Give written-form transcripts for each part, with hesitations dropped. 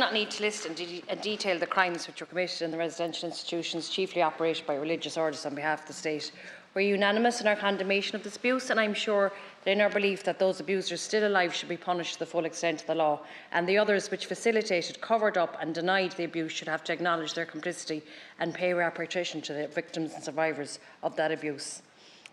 not need to list and detail the crimes which were committed in the residential institutions chiefly operated by religious orders on behalf of the state. We are unanimous in our condemnation of this abuse, and I am sure that in our belief that those abusers still alive should be punished to the full extent of the law, and the others which facilitated, covered up and denied the abuse should have to acknowledge their complicity and pay reparation to the victims and survivors of that abuse.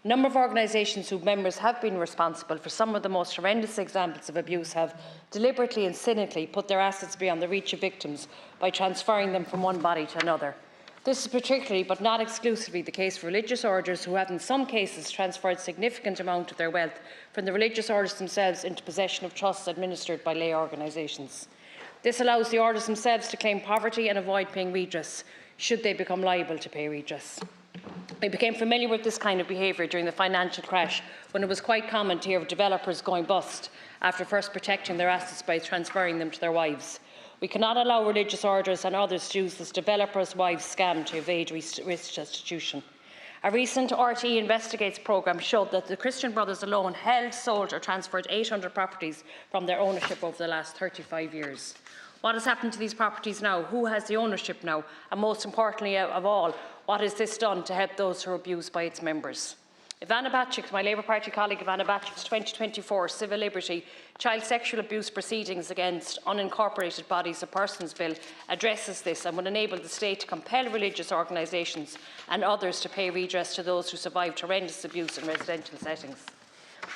A number of organisations whose members have been responsible for some of the most horrendous examples of abuse have deliberately and cynically put their assets beyond the reach of victims by transferring them from one body to another. This is particularly, but not exclusively, the case for religious orders who have in some cases transferred significant amount of their wealth from the religious orders themselves into possession of trusts administered by lay organisations. This allows the orders themselves to claim poverty and avoid paying redress, should they become liable to pay redress. We became familiar with this kind of behaviour during the financial crash, when it was quite common to hear of developers going bust after first protecting their assets by transferring them to their wives. We cannot allow religious orders and others to use this developers' wives scam to evade risk restitution. A recent RTE Investigates programme showed that the Christian Brothers alone held, sold or transferred 800 properties from their ownership over the last 35 years. What has happened to these properties now? Who has the ownership now? And most importantly of all, what has this done to help those who are abused by its members? Ivana Bacik's, my Labour Party colleague Ivana Bacik's 2024 Civil Liberty Child Sexual Abuse Proceedings Against Unincorporated Bodies of Persons Bill addresses this and would enable the state to compel religious organisations and others to pay redress to those who survived horrendous abuse in residential settings.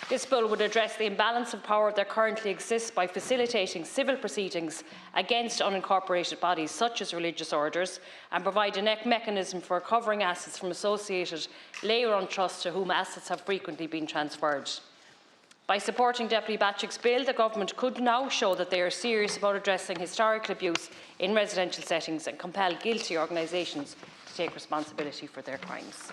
This bill would address the imbalance of power that currently exists by facilitating civil proceedings against unincorporated bodies such as religious orders, and provide a mechanism for recovering assets from associated lay-run trusts to whom assets have frequently been transferred. By supporting Deputy Bacik's bill, the Government could now show that they are serious about addressing historical abuse in residential settings and compel guilty organisations to take responsibility for their crimes.